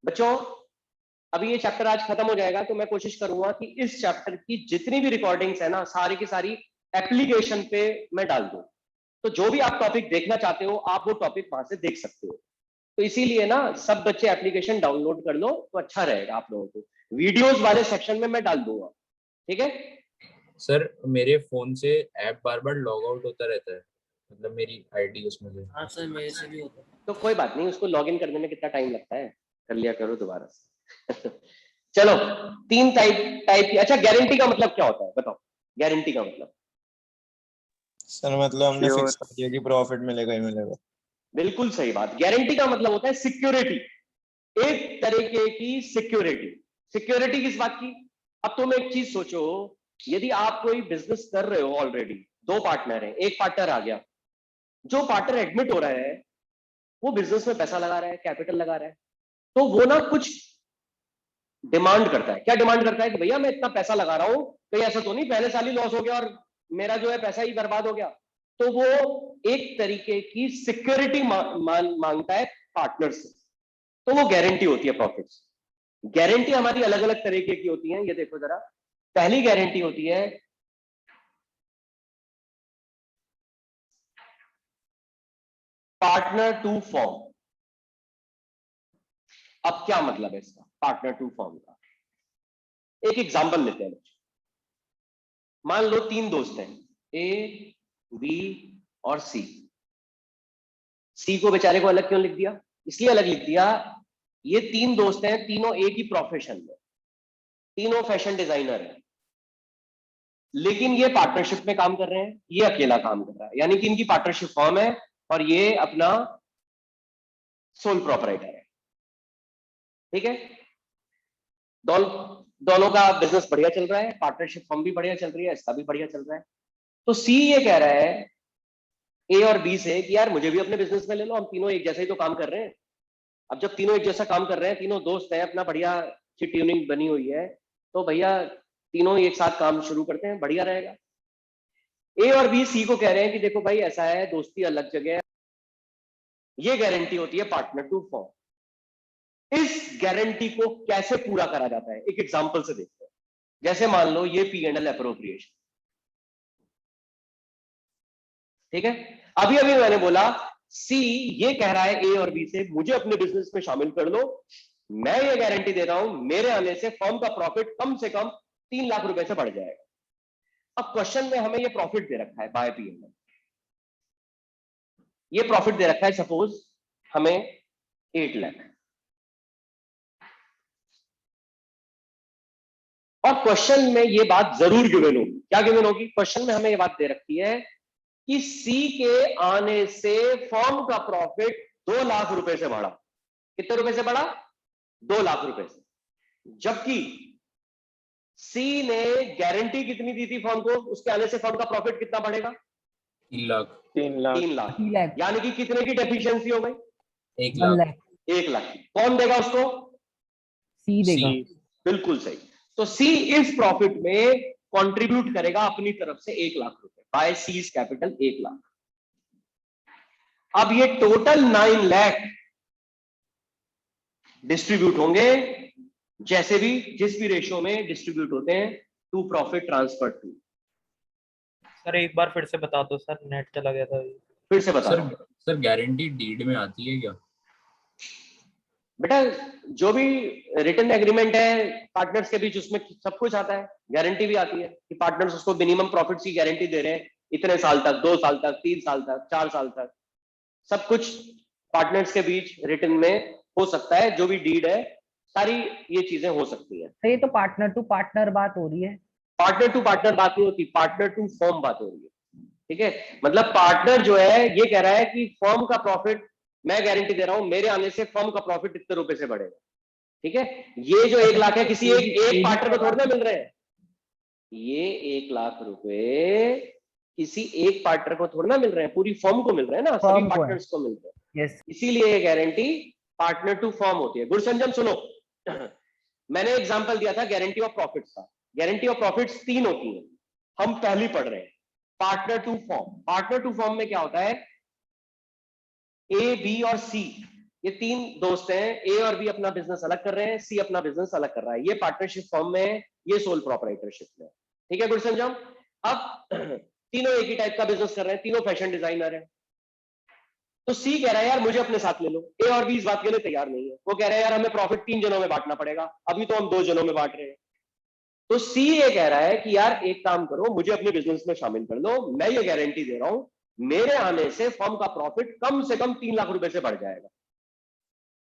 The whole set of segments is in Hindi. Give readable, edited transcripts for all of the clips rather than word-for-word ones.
बच्चों अभी ये चैप्टर आज खत्म हो जाएगा, तो मैं कोशिश करूंगा कि इस चैप्टर की जितनी भी रिकॉर्डिंग्स है ना, सारी की सारी एप्लीकेशन पे मैं डाल दूं। तो जो भी आप टॉपिक देखना चाहते हो आप वो टॉपिक वहां से देख सकते हो। तो इसीलिए ना सब बच्चे एप्लीकेशन डाउनलोड कर लो तो अच्छा रहेगा आप लोगों को। वीडियोस वाले सेक्शन में मैं डाल दूंगा, ठीक है। सर मेरे फोन से ऐप बार बार लॉग आउट होता रहता है, मतलब मेरी आईडी उसमें से। हाँ सर मेरे से भी होता है। तो कोई बात नहीं, उसको लॉग इन करने में कितना टाइम लगता है, कर लिया करो दोबारा से। चलो, तीन टाइप टाइप की। अच्छा, गारंटी का मतलब क्या होता है बताओ, गारंटी का मतलब? सर मतलब हमने फिक्स कर दिया कि प्रॉफिट मिलेगा ही मिलेगा। बिल्कुल सही बात। गारंटी का मतलब होता है सिक्योरिटी, एक तरीके की सिक्योरिटी। सिक्योरिटी किस बात की? अब तुम एक चीज सोचो, यदि आप कोई बिजनेस कर रहे हो, ऑलरेडी दो पार्टनर हैं, एक पार्टनर आ गया, जो पार्टनर एडमिट हो रहा है वो बिजनेस में पैसा लगा रहा है, कैपिटल लगा रहा है, तो वो ना कुछ डिमांड करता है। क्या डिमांड करता है कि भैया मैं इतना पैसा लगा रहा हूं, कहीं ऐसा तो नहीं पहले साल ही लॉस हो गया और मेरा जो है पैसा ही बर्बाद हो गया। तो वो एक तरीके की सिक्योरिटी मांगता है पार्टनर से, तो वो गारंटी होती है प्रॉफिट्स। गारंटी हमारी अलग अलग तरीके की होती है, ये देखो जरा। पहली गारंटी होती है पार्टनर टू फॉर्म। अब क्या मतलब है इसका, पार्टनर टू फॉर्म का? एक एग्जांपल लेते हैं बच्चों। मान लो तीन दोस्त हैं, ए, बी और सी। सी को बेचारे को अलग क्यों लिख दिया? इसलिए अलग लिख दिया, ये तीन दोस्त हैं, तीनों एक ही प्रोफेशन में, तीनों फैशन डिजाइनर हैं, लेकिन ये पार्टनरशिप में काम कर रहे हैं, ये अकेला काम कर रहा है, यानी कि इनकी पार्टनरशिप फॉर्म है और ये अपना सोल प्रोपराइटर है, ठीक है। दोनों का बिजनेस बढ़िया चल रहा है, पार्टनरशिप फॉर्म भी बढ़िया चल रही है, इसका भी बढ़िया चल रहा है। तो सी ये कह रहा है ए और बी से कि यार मुझे भी अपने बिजनेस में ले लो, हम तीनों एक जैसा ही तो काम कर रहे हैं। अब जब तीनों एक जैसा काम कर रहे हैं, तीनों दोस्त हैं, अपना बढ़िया अच्छी ट्यूनिंग बनी हुई है, तो भैया तीनों एक साथ काम शुरू करते हैं, बढ़िया रहेगा। ए और बी सी को कह रहे हैं कि देखो भाई ऐसा है, दोस्ती अलग जगह है। ये गारंटी होती है पार्टनर टू फॉर्म। इस गारंटी को कैसे पूरा करा जाता है, एक एग्जांपल से देखते हैं। जैसे मान लो ये P&L अप्रोप्रिएशन, ठीक है। अभी अभी मैंने बोला सी ये कह रहा है ए और बी से मुझे अपने बिजनेस में शामिल कर लो, मैं ये गारंटी दे रहा हूं मेरे आने से फर्म का प्रॉफिट कम से कम 3 लाख रुपए से बढ़ जाएगा। अब क्वेश्चन में हमें ये प्रॉफिट दे रखा है बाय P&L, ये प्रॉफिट दे रखा है सपोज हमें 8 लाख, और क्वेश्चन में ये बात जरूर गिवन होगी। क्या गिवन होगी? क्वेश्चन में हमें ये बात दे रखी है कि सी के आने से फर्म का प्रॉफिट 2 लाख रुपए से बढ़ा। कितने रुपए से बढ़ा? 2 लाख रुपए से। जबकि सी ने गारंटी कितनी दी थी फर्म को, उसके आने से फर्म का प्रॉफिट कितना बढ़ेगा? 3 लाख। 3 लाख। 3 लाख। यानी कि कितने की डेफिशिएंसी हो गई? 1 लाख। 1 लाख की। कौन देगा उसको? सी देगा। बिल्कुल सही। तो सी इस प्रॉफिट में कंट्रीब्यूट करेगा अपनी तरफ से 1 लाख रुपए, बाय सीज कैपिटल 1 लाख। अब ये टोटल 9 लाख डिस्ट्रीब्यूट होंगे जैसे भी जिस भी रेशियो में डिस्ट्रीब्यूट होते हैं, to profit transfer to. Sir एक बार फिर से बता दो सर, नेट चला गया था। फिर से बता सर गारंटी डीड में आती है क्या? बेटा, जो भी रिटन एग्रीमेंट है पार्टनर्स के बीच उसमें सब कुछ आता है, गारंटी भी आती है कि पार्टनर्स उसको मिनिमम प्रॉफिट्स की गारंटी दे रहे हैं, इतने साल तक, 2 साल तक, 3 साल तक, 4 साल तक, सब कुछ पार्टनर्स के बीच रिटन में हो सकता है। जो भी डीड है सारी ये चीजें हो सकती है। ये तो पार्टनर टू पार्टनर बात हो रही है, पार्टनर टू पार्टनर बात नहीं होती, पार्टनर टू फर्म बात हो रही है, ठीक है। मतलब पार्टनर जो है ये कह रहा है कि फर्म का प्रॉफिट मैं गारंटी दे रहा हूं, मेरे आने से फर्म का प्रॉफिट इतने रुपए से बढ़ेगा, ठीक है। ये जो 1 लाख है किसी एक पार्टनर को थोड़ी ना मिल रहे हैं, ये 1 लाख रुपए किसी एक पार्टनर को थोड़ी ना मिल रहे हैं, पूरी फर्म को मिल रहे हैं ना, सभी पार्टनर्स को मिल रहे हैं। इसीलिए ये गारंटी पार्टनर टू फर्म होती है। गुरसंजन सुनो, मैंने एग्जांपल दिया था गारंटी ऑफ प्रॉफिट्स का। गारंटी ऑफ प्रॉफिट्स 3 होती हैं, हम पहली पढ़ रहे हैं, partner to firm. Partner to firm में क्या होता है, ए, बी और सी ये तीन दोस्त हैं, ए और बी अपना बिजनेस अलग कर रहे हैं, सी अपना बिजनेस अलग कर रहा है। ये पार्टनरशिप फॉर्म में है, ये सोल प्रोप्राइटरशिप में है। ठीक है गुड संजम। अब तीनों एक ही टाइप का बिजनेस कर रहे हैं, तीनों फैशन डिजाइनर हैं। तो सी कह रहा है यार मुझे अपने साथ ले लो। ए और बी इस बात के लिए तैयार नहीं है, वो कह रहे हैं यार हमें प्रॉफिट 3 जनों में बांटना पड़ेगा, अभी तो हम 2 जनों में बांट रहे हैं। तो सी ये कह रहा है कि यार एक काम करो, मुझे अपने बिजनेस में शामिल कर लो, मैं ये गारंटी दे रहा हूं मेरे आने से फर्म का प्रॉफिट कम से कम 3 लाख रुपए से बढ़ जाएगा।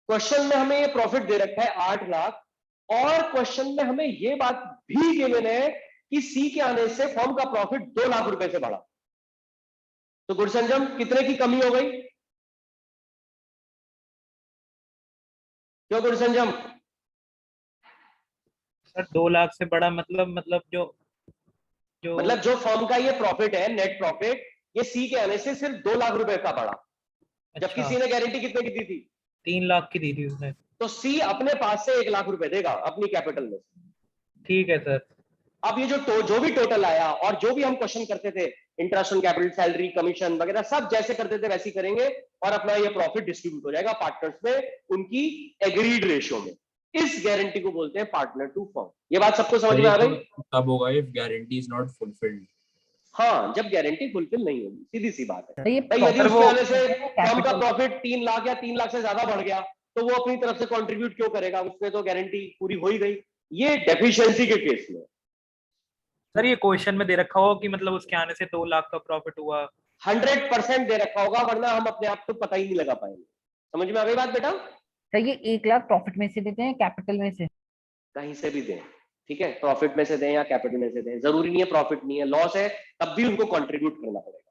क्वेश्चन में हमें ये प्रॉफिट दे रखा है 8 लाख, और क्वेश्चन में हमें ये बात भी गिवन है कि सी के आने से फर्म का प्रॉफिट 2 लाख रुपए से बढ़ा। तो गुड संजम कितने की कमी हो गई? क्यों गुड संजम? सर 2 लाख से बड़ा मतलब जो जो मतलब जो फर्म का ये प्रॉफिट है, नेट प्रॉफिट, ये सी के आने से सिर्फ 2 लाख रुपए का बढ़ा, जबकि सी ने गारंटी कितने की दी थी? 3 लाख की दी थी उसने। तो सी अपने पास से 1 लाख रुपए देगा अपनी कैपिटल में। ठीक है सर। अब ये जो भी टोटल आया और जो भी हम क्वेश्चन करते थे, interest on capital, salary, commission वगैरह, सब जैसे करते थे वैसे ही करेंगे, और अपना ये प्रॉफिट डिस्ट्रीब्यूट हो जाएगा पार्टनर्स में उनकी एग्रीड रेशियो में। इस गारंटी को बोलते हैं पार्टनर टू फर्म। ये बात सबको समझ में आ गई? तब होगा if guarantee is not fulfilled. हाँ, जब गारंटी फुलफिल नहीं होगी, सीधी सी बात है। तो ये भाई यदि proper उसके आने से फर्म का capital- प्रॉफिट 3 लाख या 3 लाख से ज्यादा बढ़ गया, तो वो अपनी तरफ से कंट्रीब्यूट क्यों करेगा? उसमें तो गारंटी पूरी हो ही गई। ये डेफिशिएंसी के केस में सर ये क्वेश्चन में दे रखा हो कि मतलब उसके आने से 2 लाख का प्रॉफिट हुआ। 100% दे रखा होगा, वरना हम अपने आप को पता ही नहीं लगा पाएंगे। समझ में आ गई बात बेटा? तो ये 1 लाख प्रॉफिट में से देते हैं, कैपिटल में से? कहीं से भी दें, ठीक है, प्रॉफिट में से दें या कैपिटल में से दें, जरूरी नहीं है प्रॉफिट नहीं है, लॉस है तब भी उनको कंट्रीब्यूट करना पड़ेगा।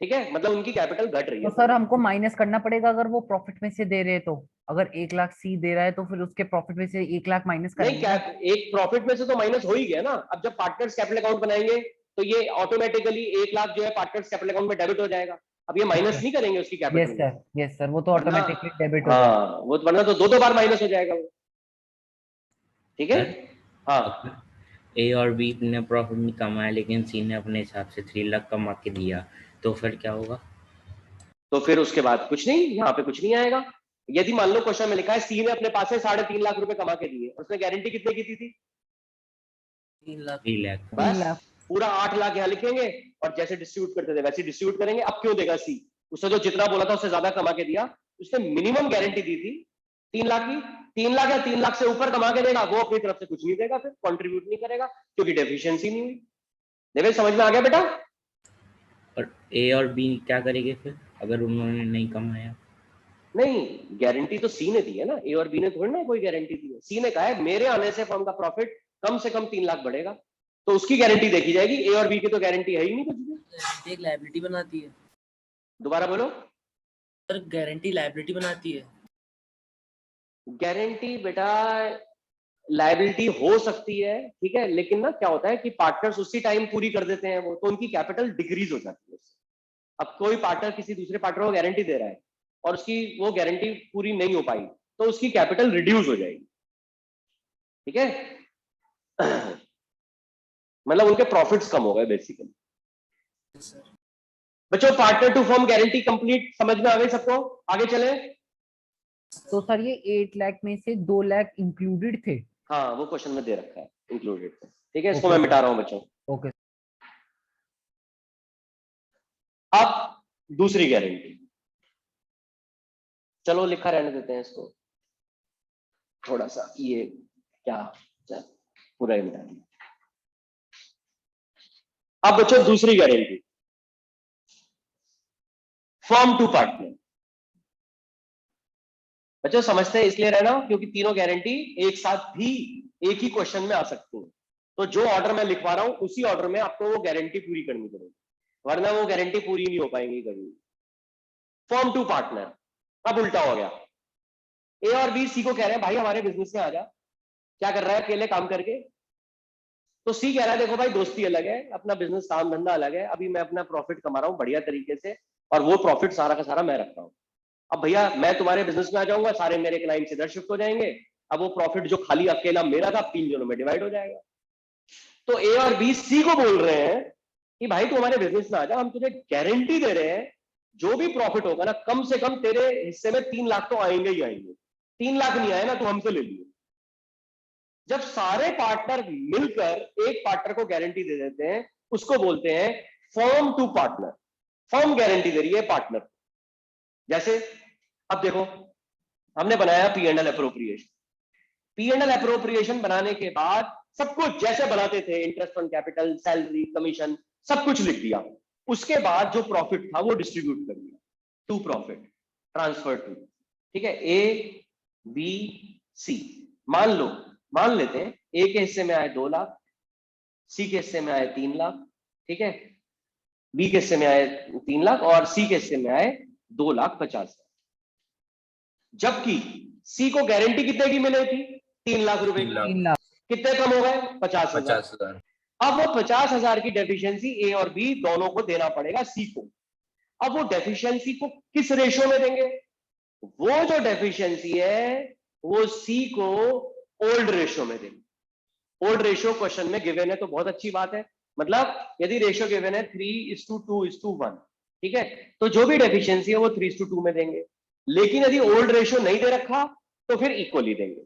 ठीक है, मतलब उनकी कैपिटल घट रही है। तो सर हमको माइनस करना पड़ेगा अगर वो प्रॉफिट में से दे रहे हैं तो? अगर 1 लाख सी दे रहा है तो फिर उसके प्रॉफिट में से 1 लाख माइनस नहीं, करेंगे ना? एक प्रॉफिट में से तो माइनस हो ही गया ना। अब जब पार्टनर्स कैपिटल अकाउंट बनाएंगे तो ये ऑटोमेटिकली 1 लाख जो है पार्टनर्स कैपिटल अकाउंट में डेबिट हो जाएगा। अब ये माइनस नहीं करेंगे उसकी कैपिटल। यस सर, वो तो ऑटोमेटिकली डेबिट हो हाँ, जाएगा। वो वरना तो 2 बार माइनस हो जाएगा वो। ठीक है। हाँ, ए और बी ने प्रॉफिट नहीं कमाया लेकिन सी ने अपने हिसाब से 3 लाख कमा के दिया, तो फिर क्या होगा? तो फिर उसके बाद कुछ नहीं, यहाँ पे कुछ नहीं आएगा। यदि मान लो क्वेश्चन में लिखा है सी ने अपने पास से 3.5 लाख रुपए कमा के दिए, उसने गारंटी कितने की थी? 3 लाख। बस पूरा 8 लाख यहाँ लिखेंगे और जैसे डिस्ट्रीब्यूट करते थे वैसे डिस्ट्रीब्यूट करेंगे। अब क्यों देगा सी? उसने तो जितना बोला था उससे ज्यादा कमा के दिया। उसने मिनिमम गारंटी दी थी 3 लाख की। 3 लाख या 3 लाख से ऊपर कमा के देगा, वो अपनी तरफ से कुछ नहीं देगा, फिर कंट्रीब्यूट नहीं करेगा क्योंकि डेफिशिएंसी नहीं हुई। देवे समझ में आ गया बेटा? और ए और बी क्या करेंगे फिर अगर उन्होंने नहीं कमाया? नहीं, गारंटी तो सी ने दी है ना, ए और बी ने थोड़ी ना कोई गारंटी दी है। सी ने कहा है मेरे आने से फर्म का प्रॉफिट कम से कम 3 लाख बढ़ेगा, तो उसकी गारंटी देखी जाएगी। ए और बी की तो गारंटी है ही नहीं कुछ भी। एक लायबिलिटी बनाती है। दोबारा बोलो। सर गारंटी लायबिलिटी बनाती है। गारंटी बेटा लायबिलिटी हो सकती है, ठीक है, लेकिन ना क्या होता है कि पार्टनर्स उसी टाइम पूरी कर देते हैं वो, तो उनकी कैपिटल डिक्रीज हो जाती है उससे। अब कोई पार्टनर किसी दूसरे पार्टनर को गारंटी दे रहा है और उसकी वो गारंटी पूरी नहीं हो पाई, तो उसकी कैपिटल रिड्यूस हो जाएगी। ठीक है, मतलब उनके प्रॉफिट्स कम हो गए बेसिकली। बच्चों partner to firm guarantee complete समझ में आ गई सबको? आगे चले। तो सर ये 8 लाख में से 2 लाख इंक्लूडेड थे? हाँ, वो क्वेश्चन में दे रखा है इंक्लूडेड। ठीक है, इसको मैं मिटा रहा हूं बच्चों। ओके। अब दूसरी गारंटी, चलो लिखा रहने देते हैं इसको, थोड़ा सा ये क्या पूरा ही मिटा दिया। अब बच्चों दूसरी गारंटी, फर्म टू पार्टनर। बच्चों समझते हैं इसलिए रहना क्योंकि तीनों गारंटी एक साथ भी एक ही क्वेश्चन में आ सकती है। तो जो ऑर्डर मैं लिखवा रहा हूं उसी ऑर्डर में आपको वो गारंटी पूरी करनी पड़ेगी, वरना वो गारंटी पूरी नहीं हो पाएंगी कभी। फर्म टू पार्टनर, अब उल्टा हो गया। ए और बी सी को कह रहे हैं भाई हमारे बिजनेस में आ जा। क्या कर रहा है अकेले काम करके? तो सी कह रहा है देखो भाई दोस्ती अलग है, अपना बिजनेस काम धंधा अलग है, अभी मैं अपना प्रॉफिट कमा रहा हूं बढ़िया तरीके से और वो प्रॉफिट सारा का सारा मैं रखता हूं। अब भैया मैं तुम्हारे बिजनेस में आ जाऊंगा, सारे मेरे क्लाइंट्स इधर शिफ्ट हो जाएंगे, अब वो प्रॉफिट जो खाली अकेला मेरा था 3 जनों में डिवाइड हो जाएगा। तो ए और बी सी को बोल रहे हैं कि भाई तू हमारे बिजनेस में आ जा, हम तुझे गारंटी दे रहे हैं जो भी प्रॉफिट होगा ना, कम से कम तेरे हिस्से में 3 लाख तो आएंगे ही आएंगे। 3 लाख नहीं आए ना, तो हमसे ले लियो। जब सारे पार्टनर मिलकर एक पार्टनर को गारंटी दे देते हैं, उसको बोलते हैं firm to partner. Firm guarantee दे रही है पार्टनर। जैसे अब देखो, हमने बनाया P&L अप्रोप्रिएशन। P&L अप्रोप्रिएशन बनाने के बाद सब कुछ जैसे बनाते थे, interest on capital, salary, commission, सब कुछ लिख दिया। उसके बाद जो प्रॉफिट था वो डिस्ट्रीब्यूट कर दिया टू प्रॉफिट, ट्रांसफर टू। ठीक है, A B C। मान लेते हैं A के हिस्से में आए 2 लाख, C के हिस्से में आए 3 लाख, ठीक है, B के हिस्से में आए 3 लाख और C के हिस्से में आए 2,50,000। जबकि C को गारंटी कितने की मिली थी? 3 लाख रुपए 3 लाख। की। 3 लाख। कितने कम हो गए? 50,000। 50,000। अब वो 50,000 की डेफिशिएंसी A और B दोनों को देना पड़ेगा C को। अब वो डेफिशिएंसी को किस रेशो में देंगे? वो जो डेफिशिएंसी है वो C को ओल्ड रेशो में देंगे। ओल्ड रेशो क्वेश्चन में गिवन है तो बहुत अच्छी बात है। मतलब यदि रेशो गिवन है 3:2:1, ठीक है, तो जो भी डेफिशिएंसी है वो 3:2 में देंगे। लेकिन यदि ओल्ड रेशो नहीं दे रखा तो फिर इक्वली देंगे।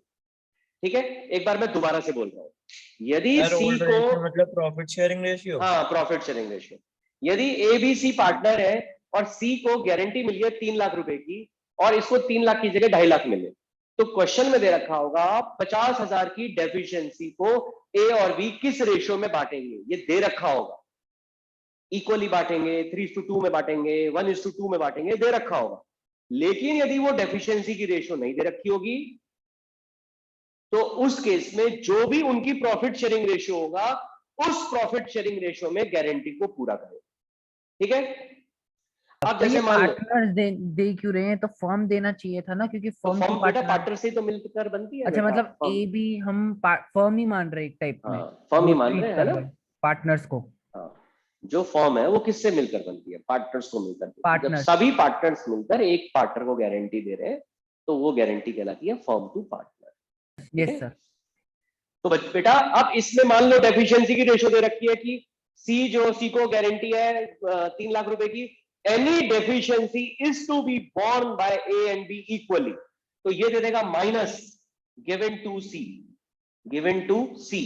ठीक है, एक बार मैं दोबारा से बोल रहा हूं, यदि सर C ओल्ड को, रेशियो मतलब प्रॉफिट शेयरिंग रेशियो। हाँ, प्रॉफिट शेयरिंग रेशियो, यदि ABC पार्टनर है और C को गारंटी मिली है 3 लाख रुपए की और इसको 3 लाख की जगह 2.5 लाख मिले, तो क्वेश्चन में दे रखा होगा 50,000 की डेफिशिएंसी को A और B किस रेशियो में बांटेंगे, ये दे रखा होगा। इक्वली बांटेंगे, 3:2 में बांटेंगे, 1:2 में बांटेंगे, दे रखा होगा। लेकिन यदि वो डेफिशिएंसी की रेशियो नहीं दे रखी होगी तो उस केस में जो भी उनकी प्रॉफिट शेयरिंग रेशियो होगा उस प्रॉफिट शेयरिंग रेशियो में गारंटी को पूरा करें। ठीक है, अब तो ये जैसे मान लो, पार्टनर्स दे क्यों रहे हैं? तो फर्म देना चाहिए था ना, क्योंकि तो फर्म फर्म टू बेटा पार्टनर। पार्टनर से ही तो मिलकर बनती है। अच्छा, बेटा मतलब फर्म, ए बी हम फर्म ही मान रहे एक टाइप में, हाँ, फर्म ही मान रहे हैं, है ना। पार्टनर्स को। हाँ, जो फर्म है वो किससे मिलकर बनती है? पार्टनर्स को मिलकर बनती है। जब पार्टनर्स। सभी पार्टनर्स मिलकर एक पार्टनर को गारंटी दे रहे हैं तो वो गारंटी कहलाती है firm to partner. Yes sir. तो बेटा अब इसमें मान लो डेफिशिएंसी की रेशो दे रखी है कि C को गारंटी है 3 लाख रुपए की, any deficiency is to be borne by A and B equally, तो ये दे देगा minus given to C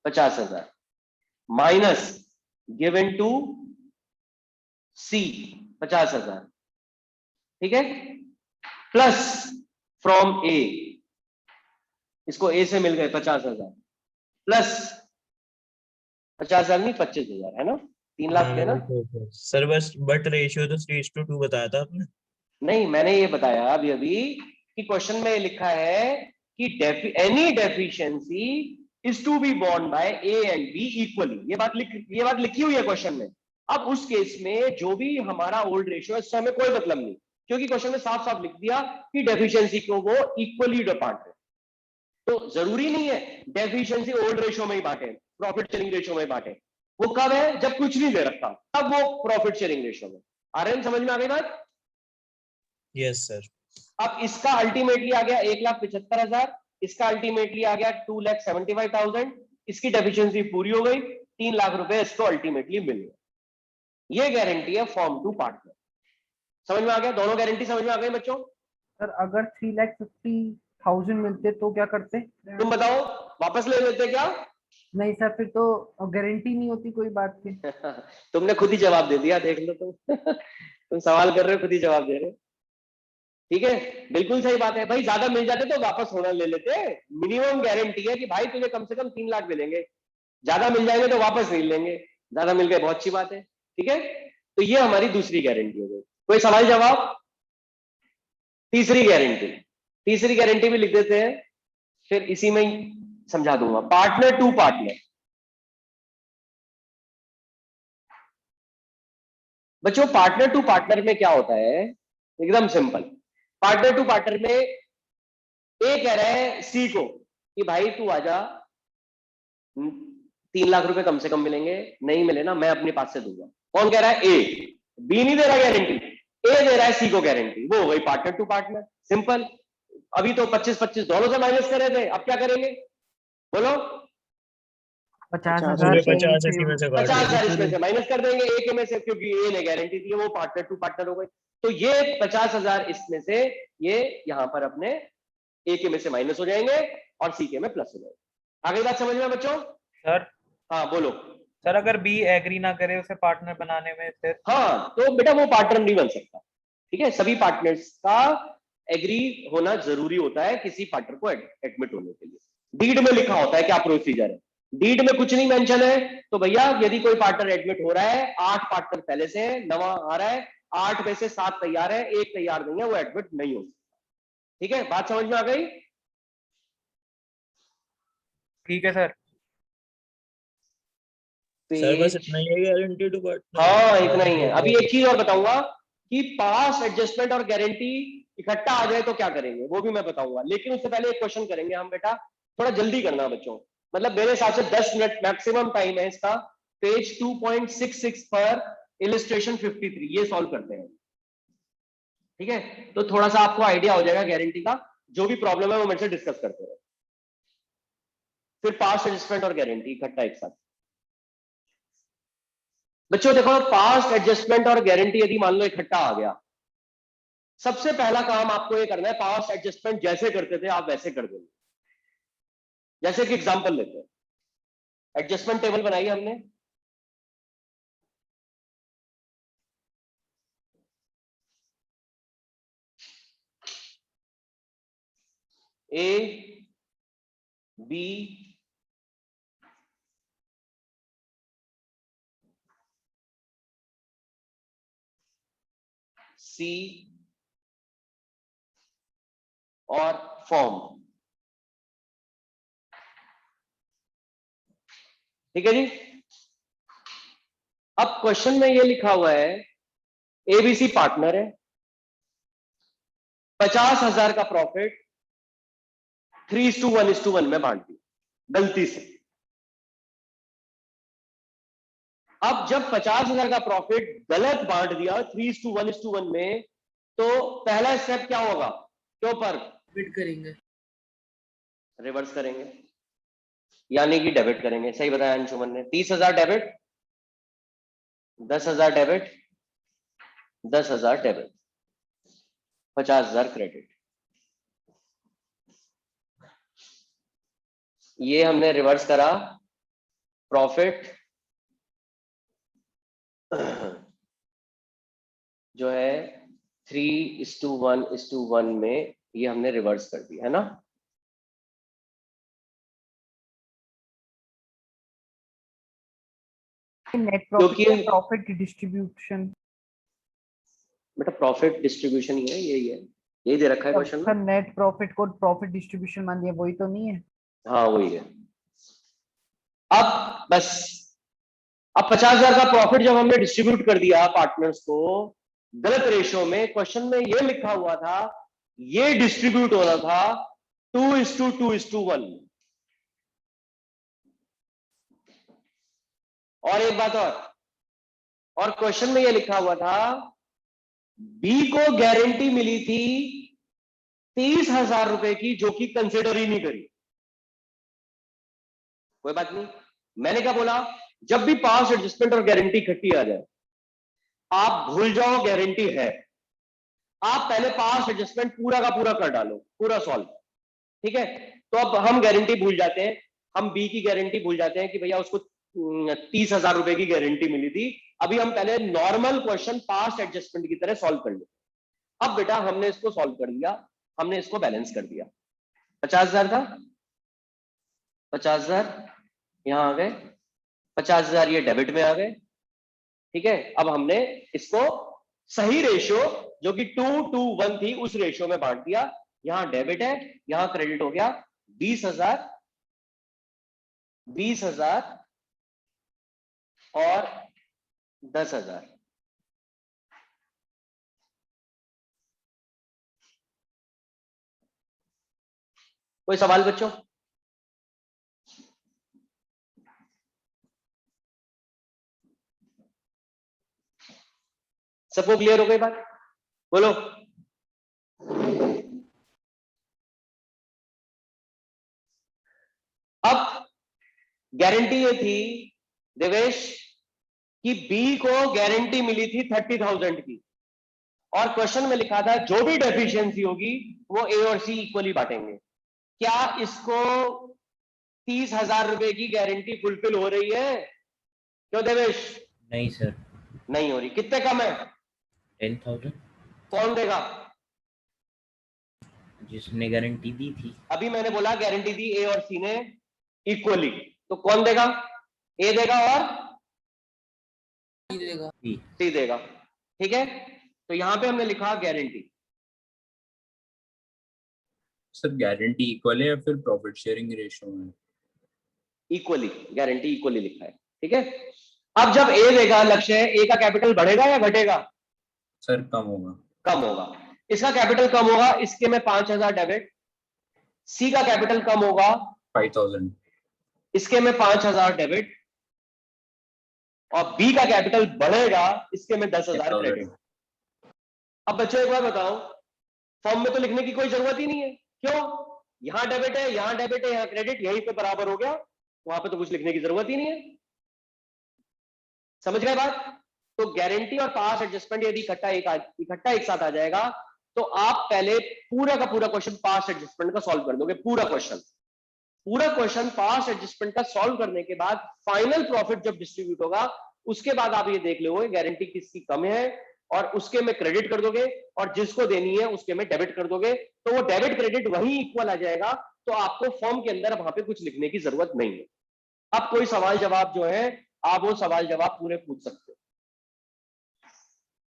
50,000 minus given to C 50,000, ठीक है, प्लस फ्रॉम A, इसको A से मिल गए 50,000 प्लस 50,000 नहीं 25,000, है ना, 3 लाख के ना। सर बस बट रेशियो तो 3:2 बताया था आपने। नहीं, मैंने ये बताया अभी कि क्वेश्चन में लिखा है कि any deficiency is to be borne by A and B equally, ये बात लिखी हुई है क्वेश्चन में। अब उस केस में जो भी हमारा ओल्ड रेशियो है उससे हमें कोई मतलब नहीं, क्योंकि क्वेश्चन में साफ साफ लिख दिया कि डेफिशिएंसी को वो इक्वली बांट रहे। तो जरूरी नहीं है डेफिशिएंसी ओल्ड रेशियो में ही बांटे, प्रॉफिट शेयरिंग रेशियो में बांटे। वो कब है? जब कुछ नहीं दे रखा, तब वो प्रॉफिट शेयरिंग रेशियो में। आर्यन समझ में आ गई बात? Yes sir. अब इसका अल्टीमेटली आ गया 1,75,000, इसका अल्टीमेटली आ गया 2,75,000, इसकी डेफिशिएंसी पूरी हो गई, 3 लाख रुपए इसको अल्टीमेटली मिल गए। ये गारंटी है फॉर्म टू पार्टनर। समझ में आ गया? दोनों गारंटी समझ में आ गई बच्चों? सर अगर 3,50,000 मिलते तो क्या करते? तुम बताओ, वापस ले लेते क्या? नहीं सर, फिर तो गारंटी नहीं होती कोई बात की। तुमने खुद ही जवाब दे दिया, देख लो तुम। तुम सवाल कर रहे हो, खुद ही जवाब दे रहे हो। ठीक है, बिल्कुल सही बात है भाई। ज्यादा मिल जाते तो वापस होना ले लेते। मिनिमम गारंटी है कि भाई तुझे कम से कम 3 लाख मिलेंगे, ज्यादा मिल जाएंगे तो वापस नहीं लेंगे, ज्यादा मिल गए बहुत अच्छी बात है। ठीक है, तो ये हमारी दूसरी गारंटी हो गई। कोई सवाल जवाब? तीसरी गारंटी भी लिख देते हैं, फिर इसी में ही समझा दूंगा। Partner to partner. बच्चों पार्टनर टू पार्टनर में क्या होता है? एकदम सिंपल। पार्टनर टू पार्टनर में ए कह रहा है सी को कि भाई तू आजा, 3 लाख रुपए कम से कम मिलेंगे, नहीं मिले ना मैं अपने पास से दूंगा। कौन कह रहा है? ए। बी नहीं दे रहा गारंटी, ए दे रहा है सी को गारंटी। वो हो गई पार्टनर टू पार्टनर, सिंपल। अभी तो 25-25 दोनों से माइनस कर रहे थे, अब क्या करेंगे बोलो? 50,000 50 इसी में से काट 50,000 इसमें से माइनस कर देंगे, ए के में से, क्योंकि ए ने गारंटी दी है, वो पार्टनर टू पार्टनर हो गई। तो ये 50,000 इसमें से ये यहां पर अपने ए के में से माइनस हो जाएंगे और सी के में प्लस हो जाएंगे। आगे बात समझ में बच्चों? सर हाँ बोलो। सर अगर बी एग्री ना करे उसे पार्टनर बनाने में फिर? हाँ तो बेटा वो पार्टनर नहीं बन सकता, ठीक है। सभी पार्टनर्स का एग्री होना जरूरी होता है किसी पार्टनर को एडमिट होने के लिए। डीड में लिखा होता है क्या प्रोसीजर है, डीड में कुछ नहीं मेंशन है। तो भैया यदि कोई पार्टनर एडमिट हो रहा है, 8 पार्टनर पहले से है, नवा आ रहा है, 8 में से 7 तैयार है, 1 तैयार नहीं है, वो एडमिट नहीं हो सकता। ठीक है, बात समझ में आ गई? ठीक है सर। सर बस इतना ही है गारंटी टू पार्टनर? हाँ इतना ही है। अभी एक चीज और बताऊंगा कि पास एडजस्टमेंट और गारंटी इकट्ठा आ जाए तो क्या करेंगे वो भी मैं बताऊंगा, लेकिन उससे पहले एक क्वेश्चन करेंगे हम बेटा, थोड़ा जल्दी करना बच्चों, मतलब मेरे हिसाब से 10 मिनट मैक्सिमम टाइम है इसका। पेज 2.66 पर इलिस्ट्रेशन 53 ये सॉल्व करते हैं, ठीक है। तो थोड़ा सा आपको आइडिया हो जाएगा गारंटी का, जो भी प्रॉब्लम है वो मेरे से डिस्कस करते हैं। फिर पास एडजस्टमेंट और गारंटी इकट्ठा एक साथ। बच्चों देखो, पास्ट एडजस्टमेंट और गारंटी यदि मान लो इकट्ठा आ गया, सबसे पहला काम आपको ये करना है, पास्ट एडजस्टमेंट जैसे करते थे आप वैसे कर देंगे। जैसे कि एग्जांपल लेते हैं, एडजस्टमेंट टेबल बनाई हमने, ए बी सी और फॉर्म, ठीक है जी। अब क्वेश्चन में ये लिखा हुआ है एबीसी पार्टनर है, 50,000 का प्रॉफिट 3:1 में बांट दिया गलती से। अब जब 50,000 का प्रॉफिट गलत बांट दिया 3:1 में, तो पहला स्टेप क्या होगा, क्यों पर बिड करेंगे। रिवर्स करेंगे, यानी कि डेबिट करेंगे। सही बताया अंशुमन ने। 30,000 डेबिट, 10,000 डेबिट, 10,000 डेबिट, 50,000 क्रेडिट। ये हमने रिवर्स करा, प्रॉफिट जो है 3:1 में ये हमने रिवर्स कर दिया है ना। नेट क्योंकि प्रॉफिट डिस्ट्रीब्यूशन, बेटा प्रॉफिट डिस्ट्रीब्यूशन ही है, यही है, यही दे रखा है क्वेश्चन में। नेट प्रॉफिट को प्रॉफिट डिस्ट्रीब्यूशन मान दिया, वही तो नहीं है? हाँ वही है। अब बस, अब 50,000 का प्रॉफिट जब हमने डिस्ट्रीब्यूट कर दिया पार्टनर्स को गलत रेशियो में, क्वेश्चन में ये लिखा हुआ था ये डिस्ट्रीब्यूट हो रहा था 2:2:1। और एक बात और क्वेश्चन में ये लिखा हुआ था बी को गारंटी मिली थी 30,000 रुपए की, जो कि कंसिडर ही नहीं करी। कोई बात नहीं, मैंने क्या बोला, जब भी पास एडजस्टमेंट और गारंटी इकट्ठी आ जाए आप भूल जाओ गारंटी है, आप पहले पास एडजस्टमेंट पूरा का पूरा कर डालो, पूरा सॉल्व, ठीक है। तो अब हम गारंटी भूल जाते हैं, हम बी की गारंटी भूल जाते हैं कि भैया उसको 30,000 रुपए की गारंटी मिली थी। अभी हम पहले नॉर्मल क्वेश्चन पास्ट एडजस्टमेंट की तरह सॉल्व कर ले। अब बेटा हमने इसको सॉल्व कर दिया, हमने इसको बैलेंस कर दिया। 50,000 था, 50,000 यहां आ गए, 50,000 ये डेबिट में आ गए, ठीक है। अब हमने इसको सही रेशियो जो कि 2:1 थी उस रेशियो में बांट दिया। यहां डेबिट है, यहां क्रेडिट हो गया। 20,000 20,000 और 10,000। कोई सवाल बच्चों? सबको क्लियर हो गई बात? बोलो। अब गारंटी ये थी देवेश कि बी को गारंटी मिली थी 30,000 की, और क्वेश्चन में लिखा था जो भी डेफिशिएंसी होगी वो ए और सी इक्वली बांटेंगे। क्या इसको 30,000 रुपए की गारंटी फुलफिल हो रही है? क्यों देवेश? नहीं सर। नहीं हो रही। कितने कम है? 10,000 कौन देगा? जिसने गारंटी दी थी। अभी मैंने बोला गारंटी दी ए और सी ने इक्वली, तो कौन देगा? ए देगा और देगा। सी देगा। ठीक है, तो यहां पे हमने लिखा गारंटी। सर गारंटी इक्वल है या फिर प्रॉफिट शेयरिंग रेशियो में? इक्वली, गारंटी इक्वली लिखा है। ठीक है, अब जब ए देगा लक्ष्य है, ए का कैपिटल बढ़ेगा या घटेगा? सर कम होगा। कम होगा। इसका कैपिटल कम होगा, इसके में 5,000 डेबिट। सी का कैपिटल कम होगा, 5,000। इसके में 5,000 डेबिट। और बी का कैपिटल बढ़ेगा, इसके में 10,000 क्रेडिट। अब बच्चों एक बार बताओ, फॉर्म में तो लिखने की कोई जरूरत ही नहीं है। क्यों? यहां डेबिट है, यहां डेबिट है, यहां क्रेडिट, यहीं पे बराबर हो गया, वहां पे तो कुछ लिखने की जरूरत ही नहीं है। समझ गए बात? तो गारंटी और पास एडजस्टमेंट यदि इकट्ठा एक साथ आ जाएगा तो आप पहले पूरा का पूरा क्वेश्चन पास एडजस्टमेंट का सॉल्व कर दोगे। पूरा क्वेश्चन पास एडजस्टमेंट का सॉल्व करने के बाद फाइनल प्रॉफिट जब डिस्ट्रीब्यूट होगा उसके बाद आप ये देख लोगे गारंटी किसकी कम है और उसके में क्रेडिट कर दोगे और जिसको देनी है उसके में डेबिट कर दोगे, तो वो डेबिट क्रेडिट वही इक्वल आ जाएगा। तो आपको फॉर्म के अंदर वहां पे कुछ लिखने की जरूरत नहीं है। अब कोई सवाल जवाब जो है आप वो सवाल जवाब पूरे पूछ सकते हो।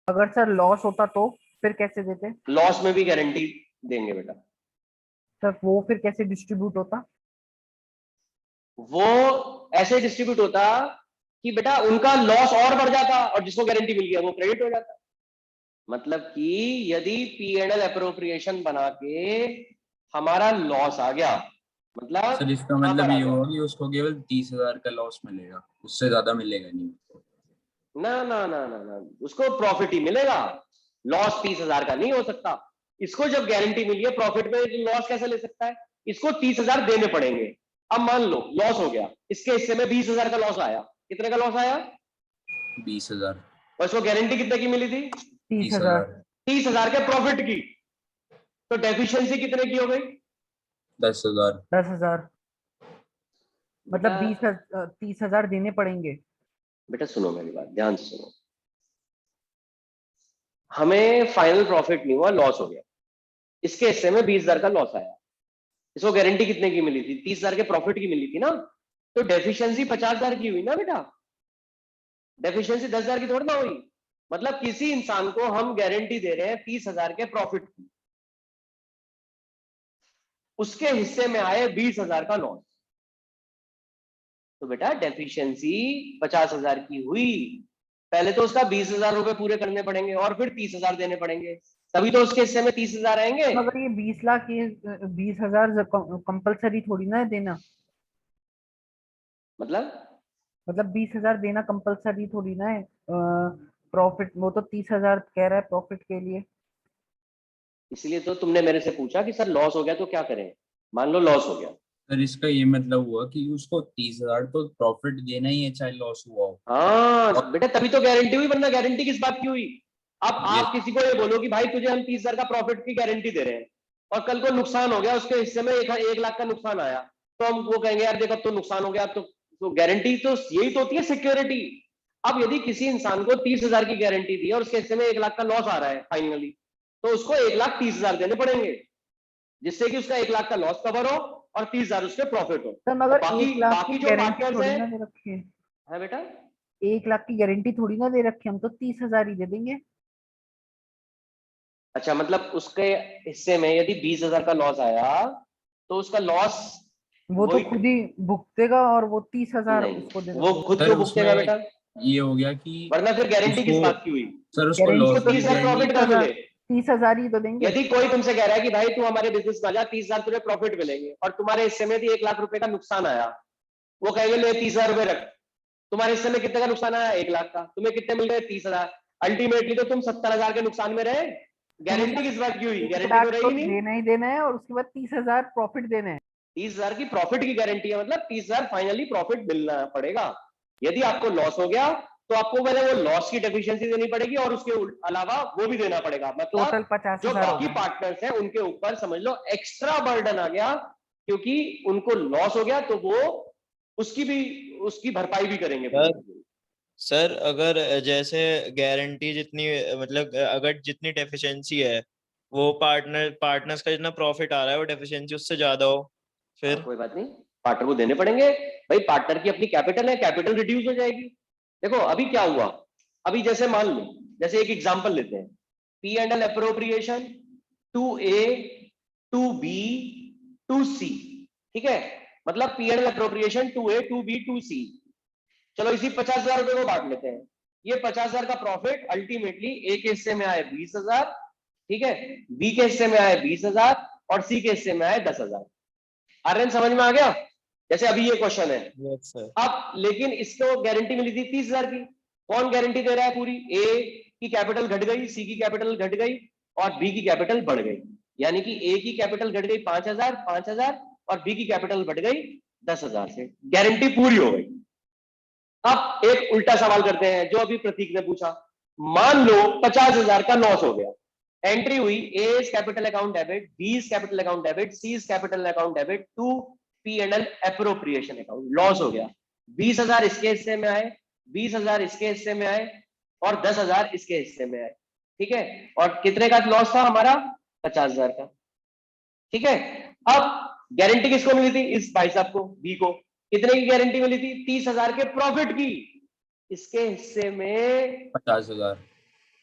अगर सर लॉस होता तो फिर कैसे देते? लॉस में भी गारंटी देंगे बेटा। सर वो फिर कैसे डिस्ट्रीब्यूट होता? वो ऐसे डिस्ट्रीब्यूट होता कि बेटा उनका लॉस और बढ़ जाता और जिसको गारंटी मिल गया वो क्रेडिट हो जाता। मतलब कि यदि P&L अप्रोप्रिएशन बना के हमारा लॉस आ गया, मतलब सर इसका मतलब ये होगा कि उसको केवल 30,000 का लॉस मिलेगा, उससे ज्यादा मिलेगा नहीं। ना ना ना ना ना, उसको प्रॉफिट ही मिलेगा। लॉस 30,000 का नहीं हो सकता। इसको जब गारंटी मिली है प्रॉफिट में, लॉस कैसे ले सकता है? इसको 30,000 देने पड़ेंगे। अब मान लो लॉस हो गया, इसके हिस्से में 20,000 का लॉस आया। कितने का लॉस आया? 20,000। और इसको गारंटी कितने की मिली थी? 30,000। 30,000 के प्रॉफिट की। तो डेफिशिएंसी कितने की हो गई? 10,000। 10,000 मतलब 30,000 देने पड़ेंगे। बेटा सुनो मेरी बात, ध्यान से सुनो। हमें फाइनल प्रॉफिट नहीं हुआ, लॉस हो गया। इसके हिस्से में 20,000 का लॉस आया। इसको गारंटी कितने की मिली थी? 30,000 के प्रॉफिट की मिली थी ना। तो डेफिशिएंसी 50,000 की हुई ना बेटा। डेफिशिएंसी 10,000 की थोड़ी ना हुई। मतलब किसी इंसान को हम गारंटी दे रहे हैं 30,000 के प्रॉफिट की, उसके हिस्से में आए 20,000 का लॉस। तो बेटा डेफिशिएंसी 50,000 की हुई। पहले तो उसका 20,000 रुपए पूरे करने पड़ेंगे और फिर 30,000 देने पड़ेंगे, तभी तो उसके हिस्से में 30,000 आएंगे। मगर ये 20 लाख, ये 20,000 कंपलसरी थोड़ी ना है देना। मतलब 20,000 देना कंपलसरी थोड़ी ना है। प्रॉफिट वो तो 30,000 कह रहा है प्रॉफिट के लिए। इसलिए तो तुमने मेरे से पूछा कि सर लॉस हो गया तो क्या करें। मान लो लॉस हो गया, सर इसका ये मतलब हुआ कि उसको 30,000 तो प्रॉफिट देना ही है चाहे लॉस हुआ हो। हाँ बेटा तभी तो गारंटी हुई, वरना गारंटी किस बात की हुई? अब आप किसी को ये बोलो कि भाई तुझे हम 30,000 का प्रॉफिट की गारंटी दे रहे हैं और कल को नुकसान हो गया, उसके हिस्से में 1 लाख का नुकसान आया, तो हम वो कहेंगे यार देखो अब तो नुकसान हो गया। तो गारंटी तो यही तो होती है, सिक्योरिटी। अब यदि किसी इंसान को 30,000 की गारंटी दी और उसके हिस्से में 1 लाख का लॉस आ रहा है फाइनली, तो उसको 1,30,000 देने पड़ेंगे, जिससे कि उसका 1 लाख का लॉस कवर हो और 30,000 उसके प्रॉफिट हो। सर मगर बाकी 1 लाख बाकी की जो गारंटी पार्टनर्स थोड़ी है ना दे रखी है। बेटा 1 लाख की गारंटी थोड़ी ना दे रखी है, हम तो 30,000 ही दे देंगे। अच्छा, मतलब उसके हिस्से में यदि 20,000 का लॉस आया तो उसका लॉस वो तो खुद ही भुगतेगा और वो 30,000 नहीं, उसको दे वो देंगे। खुद सर क्यों भुगतेगा उसमें बेटा? ये हो गया कि वरना फिर गारंटी किस उसको- बात की हुई? सर उसको गारंटी लॉस तो की 30,000 प्रॉफिट गारंटी। कहाँ मिले? 30,000 ही तो देंगे। यदि कोई तुमसे कह रहा है कि भाई तू हमारे बिजनेस में आ जा, 30,000 तुझे प्रॉफिट मिलेंगे, और तुम्हारे हिस्से में भी 1 लाख रुपए का नुकसान आया, वो कहेंगे ले 30,000 रुपए रख। तुम्हारे हिस्से में कितने का नुकसान आया? 1 लाख का। तुम्हें कितने मिल गए? 30,000। अल्टीमेटली तो तुम 70,000 के नुकसान में रहे। गारंटी किस बात की हुई? 1 गारंटी लाख तो तो रहेगी नहीं। देना ही देना है और उसके बाद 30,000 प्रॉफिट देना है। 30,000 की प्रॉफिट की गारंटी है, मतलब 30,000 फाइनली प्रॉफिट मिलना पड़ेगा। यदि आपको लॉस हो गया तो आपको पहले वो लॉस की डेफिशिएंसी देनी पड़ेगी और उसके अलावा वो भी देना पड़ेगा। टोटल मतलब 50,000 जो हो बाकी गए। पार्टनर्स हैं उनके ऊपर समझ लो एक्स्ट्रा बर्डन आ गया, क्योंकि उनको लॉस हो गया, तो वो उसकी भरपाई भी करेंगे। सर अगर जैसे गारंटी जितनी मतलब अगर जितनी डेफिशिएंसी है वो पार्टनर्स का जितना प्रॉफिट आ रहा है वो डेफिशिएंसी उससे ज्यादा हो फिर? कोई बात नहीं, पार्टनर को देने पड़ेंगे भाई, पार्टनर की अपनी कैपिटल है, कैपिटल रिड्यूस हो जाएगी। देखो अभी क्या हुआ, अभी जैसे मान लो, जैसे एक एग्जांपल लेते हैं, P and L appropriation to A to B to C, ठीक है, मतलब P and L appropriation to A to B to C. चलो इसी 50,000 रुपए को बांट लेते हैं। ये 50,000 का प्रॉफिट अल्टीमेटली ए के हिस्से में आए 20,000, ठीक है, बी के हिस्से में आए 20,000 और सी के हिस्से में आए 10,000। आर्यन समझ में आ गया? जैसे अभी ये क्वेश्चन है, यस सर। अब लेकिन इसको गारंटी मिली थी 30,000 की। कौन गारंटी दे रहा है पूरी? ए की कैपिटल घट गई, सी की कैपिटल घट गई और बी की कैपिटल बढ़ गई, यानी कि ए की कैपिटल घट गई 5,000 और बी की कैपिटल बढ़ गई 10,000 से, गारंटी पूरी हो गई। अब एक उल्टा सवाल करते हैं जो अभी प्रतीक ने पूछा। मान लो 50,000 का लॉस हो गया, एंट्री हुई A capital account debit, B capital account debit, C capital account debit to P and L appropriation account, loss हो गया। 20,000 इसके हिस्से में आए, 20,000 इसके हिस्से में आए और 10,000 इसके हिस्से में आए, ठीक है, और कितने का लॉस था हमारा? 50,000 का, ठीक है। अब गारंटी किसको मिली थी? इस भाई साहब को, बी को। कितने की गारंटी मिली थी? 30,000 के प्रॉफिट की। इसके हिस्से में 50,000।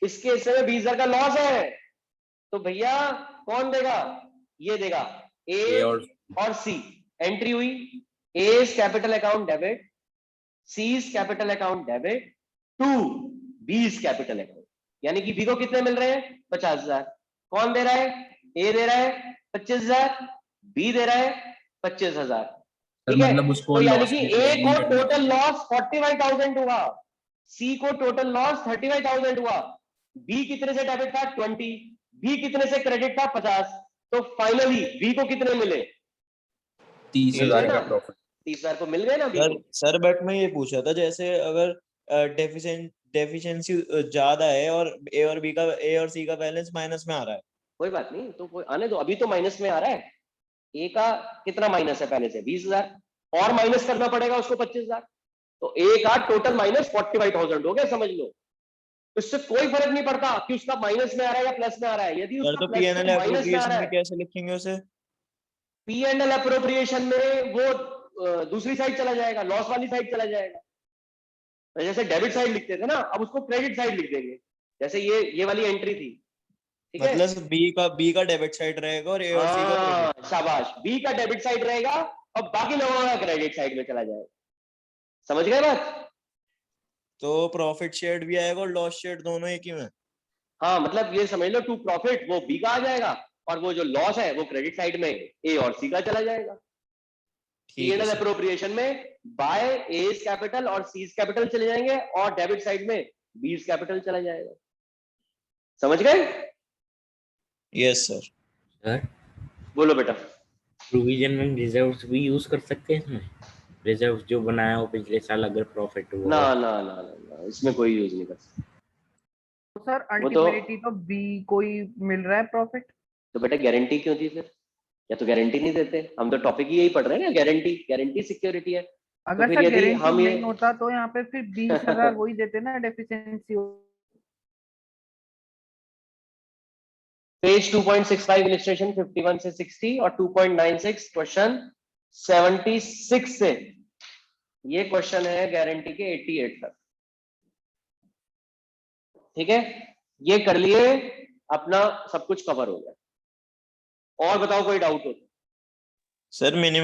इसके हिस्से में 20,000 का लॉस है, तो भैया कौन देगा? ये देगा, ए और सी। एंट्री हुई A capital account debit, C capital account debit to B capital account, यानी कि बी को कितने मिल रहे हैं? 50,000। कौन दे रहा है? ए दे रहा है 25,000, बी दे रहा है 25,000, ठीक है। मतलब उसको तो यानी लॉस कि ए को टोटल लॉस 45,000 हुआ, सी को टोटल लॉस 35,000 हुआ, बी कितने से डेबिट था? 20, बी कितने से क्रेडिट था? 50। तो फाइनली बी को कितने मिले? 30,000 का प्रॉफिट। 30,000 को मिल गए ना बी को। सर बट मैं ये पूछ रहा था जैसे अगर डेफिशिएंसी ज्यादा है और ए और सी का बैलेंस माइनस में आ रहा है। कोई बात नहीं, तो कोई आने दो, अभी तो माइनस में आ रहा है। ए का कितना माइनस है पहले से? 20,000 और माइनस करना पड़ेगा उसको 25,000, तो ए का टोटल माइनस 45,000 हो गया, समझ लो। इससे कोई फर्क नहीं पड़ता कि उसका माइनस में आ रहा है या प्लस में आ रहा है। यदि सर उसका तो प्लस पीएनएल से माइनस में आ एप्रोप्रिएशन रहा में है, कैसे लिखेंगे उसे? पी एंड एल अप्रोप्रिएशन में वो दूसरी साइड चला जाएगा, लॉस वाली साइड चला जाएगा। जैसे डेबिट साइड लिखते थे ना, अब उसको क्रेडिट साइड लिख देंगे, जैसे ये वाली एंट्री थी, ठीक है। मतलब बी का डेबिट साइड रहेगा और ए और सी का क्रेडिट। शाबाश, बी का डेबिट साइड रहेगा और बाकी लोगों का क्रेडिट साइड में चला जाएगा। समझ गए बात? तो प्रॉफिट शेयर भी आएगा और लॉस शेयर दोनों एक ही में। हाँ, मतलब ये समझ लो टू प्रॉफिट वो बी का आ जाएगा और वो जो लॉस है वो क्रेडिट साइड में ए और सी का चला जाएगा। पी एंड एल अप्रोप्रिएशन में बाय ए कैपिटल और सी कैपिटल चले जाएंगे और डेबिट साइड में बी कैपिटल चला जाएगा। समझ गए? Yes sir. सर बोलो बेटा। प्रोविजन में रिजर्व्स भी यूज कर सकते हैं इसमें? रिजर्व जो बनाया हो पिछले साल अगर प्रॉफिट हुआ ना ना ना ना, इसमें कोई यूज नहीं कर सकते। तो सर वो तो अल्टीमेटली तो बी को ही मिल रहा है प्रॉफिट। तो बेटा गारंटी क्यों थी फिर? या तो गारंटी नहीं देते, हम तो टॉपिक ही यही पढ़ रहे हैं ना, गारंटी सिक्योरिटी है। अगर फिर सर यदि गारंटी हम ये नहीं होता तो यहाँ पे फिर 20,000 वही देते ना डेफिशिएंसी। पेज 2.65 इलस्ट्रेशन 51 से 60 और 2.96 क्वेश्चन 76 से, ये क्वेश्चन है गारंटी के 88 तक, ठीक है। ये कर लिए, अपना सब कुछ कवर हो गया। और बताओ कोई डाउट हो? Sir minimum